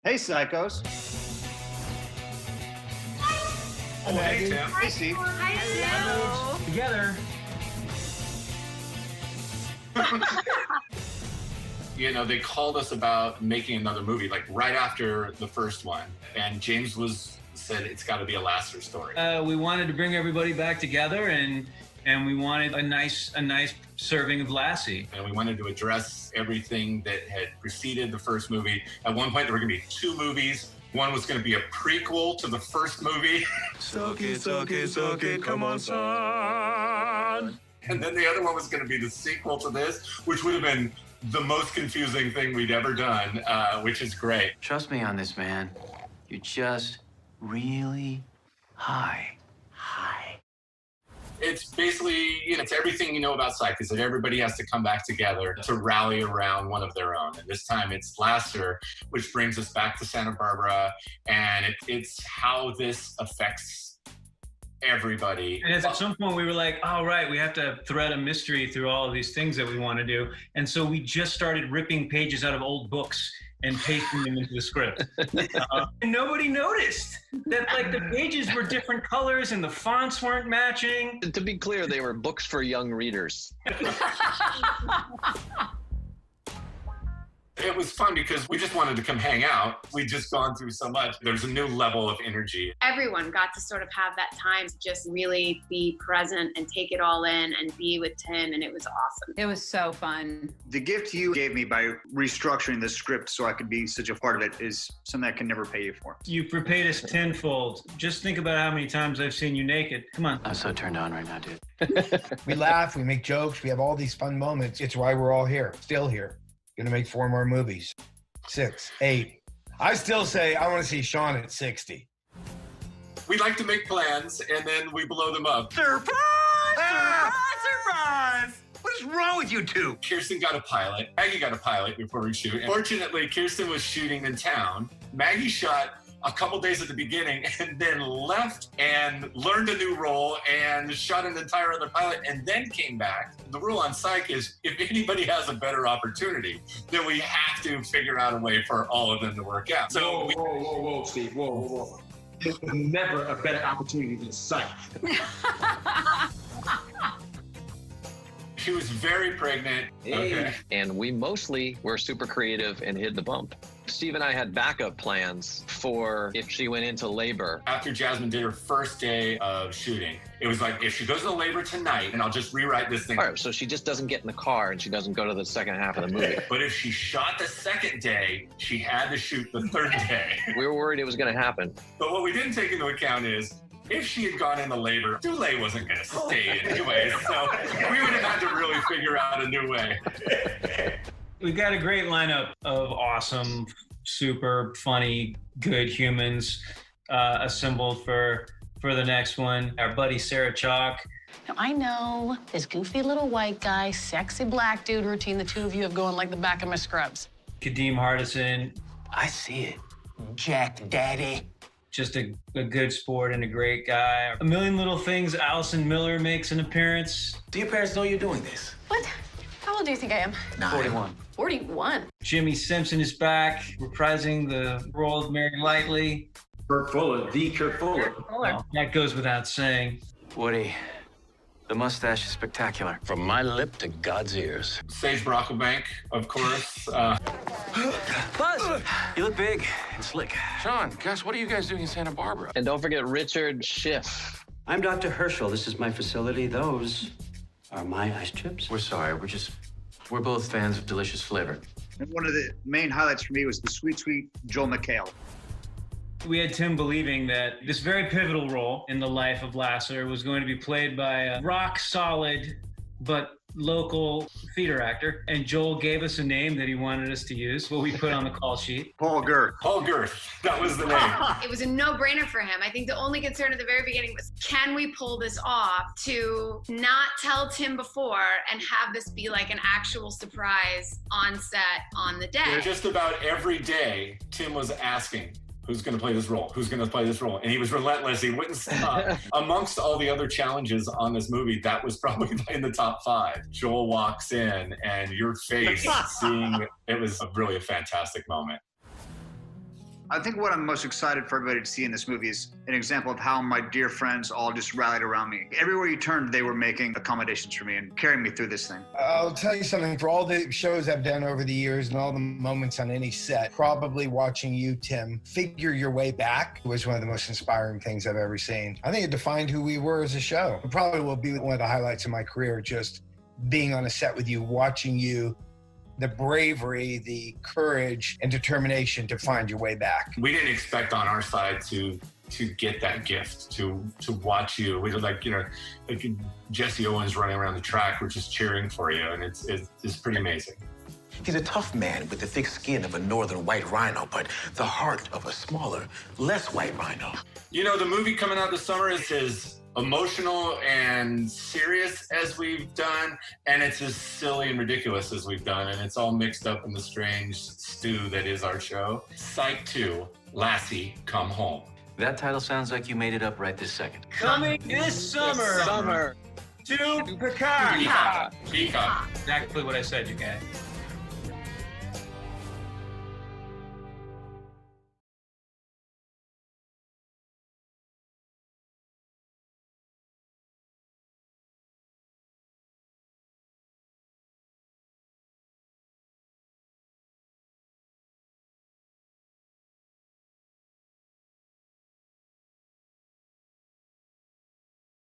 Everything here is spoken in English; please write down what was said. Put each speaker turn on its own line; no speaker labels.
Hey, psychos.
Oh, hey, Tim.
Hey, Steve.
Hello.
Together.
You know, they called us about making another movie, like right after the first one. And James said it's got to be a Lasser story.
We wanted to bring everybody back together, and we wanted a nice serving of Lassie.
And we wanted to address everything that had preceded the first movie. At one point, there were going to be 2 movies. One was going to be a prequel to the first movie.
Suck it, come on, son.
And then the other one was going to be the sequel to this, which would have been the most confusing thing we'd ever done, which is great.
Trust me on this, man. You're just really high.
It's basically, it's everything you know about Psych, is that everybody has to come back together to rally around one of their own. And this time it's Lasser, which brings us back to Santa Barbara, and it's how this affects everybody.
And at some point we were like, all right, we have to thread a mystery through all of these things that we want to do. And so we just started ripping pages out of old books and pasting them into the script. And nobody noticed that, like, the pages were different colors and the fonts weren't matching.
To be clear, they were books for young readers.
It was fun because we just wanted to come hang out. We'd just gone through so much. There's a new level of energy.
Everyone got to sort of have that time to just really be present and take it all in and be with Tim, and it was awesome.
It was so fun.
The gift you gave me by restructuring the script so I could be such a part of it is something I can never pay you for.
You've repaid us tenfold. Just think about how many times I've seen you naked. Come on.
I'm so turned on right now, dude.
We laugh, we make jokes, we have all these fun moments. It's why we're all here, still here. Gonna make 4 more movies. 6, 8. I still say I want to see Sean at 60.
We like to make plans, and then we blow them up.
Surprise! Surprise! What is wrong with you two?
Kirsten got a pilot. Maggie got a pilot before we shoot. Fortunately, Kirsten was shooting in town. Maggie shot a couple days at the beginning and then left and learned a new role and shot an entire other pilot and then came back. The rule on Psych is if anybody has a better opportunity, then we have to figure out a way for all of them to work out. So
Whoa, Steve, whoa. There's never a better opportunity than Psych.
she was very pregnant. Okay.
And we mostly were super creative and hid the bump. Steve and I had backup plans for if she went into labor.
After Jasmine did her first day of shooting, it was like, if she goes into labor tonight, and I'll just rewrite this thing.
All right, so she just doesn't get in the car and she doesn't go to the second half of the movie.
But if she shot the second day, she had to shoot the third day.
We were worried it was going to happen.
But what we didn't take into account is, if she had gone into labor, Dule wasn't going to stay anyway, so we would have had to really figure out a new way.
We've got a great lineup of awesome, super funny, good humans assembled for the next one. Our buddy Sarah Chalk.
Now, I know this goofy little white guy, sexy black dude routine the two of you have going like the back of my scrubs.
Kadeem Hardison.
I see it. Jack Daddy.
Just a good sport and a great guy. A Million Little Things, Allison Miller makes an appearance.
Do your parents know you're doing this?
What? How old do you think I am?
41.
41.
Jimmy Simpson is back, reprising the role of Mary Lightly.
Kurt Fuller, the Kurt Fuller.
Well, that goes without saying.
Woody, the mustache is spectacular.
From my lip to God's ears.
Sage Brocklebank, of course.
Buzz! You look big and slick.
Sean, Gus, what are you guys doing in Santa Barbara?
And don't forget Richard Schiff.
I'm Dr. Herschel. This is my facility. Those are my ice chips.
We're sorry. We're both fans of delicious flavor.
And one of the main highlights for me was the sweet Joel McHale.
We had Tim believing that this very pivotal role in the life of Lasser was going to be played by a rock solid but local theater actor. And Joel gave us a name that he wanted us to use, what we put on the call sheet.
Paul Girth.
Paul Girth, that was the name.
It was a no-brainer for him. I think the only concern at the very beginning was, can we pull this off to not tell Tim before and have this be like an actual surprise on set on the day?
Just about every day, Tim was asking, who's going to play this role? Who's going to play this role? And he was relentless. He wouldn't stop. Amongst all the other challenges on this movie, that was probably in the top 5. Joel walks in and your face seeing, it was really a fantastic moment.
I think what I'm most excited for everybody to see in this movie is an example of how my dear friends all just rallied around me. Everywhere you turned, they were making accommodations for me and carrying me through this thing.
I'll tell you something, for all the shows I've done over the years and all the moments on any set, probably watching you, Tim, figure your way back was one of the most inspiring things I've ever seen. I think it defined who we were as a show. It probably will be one of the highlights of my career, just being on a set with you, watching you, the bravery, the courage, and determination to find your way back.
We didn't expect on our side to get that gift, to watch you. We were like Jesse Owens running around the track, we're just cheering for you, and it's pretty amazing.
He's a tough man with the thick skin of a northern white rhino, but the heart of a smaller, less white rhino.
You know, the movie coming out this summer is as emotional and serious as we've done, and it's as silly and ridiculous as we've done, and it's all mixed up in the strange stew that is our show. Psych 2, Lassie Come Home.
That title sounds like you made it up right this second.
Coming this summer.
Summer.
To Peacock.
Peacock.
Exactly what I said, you guys.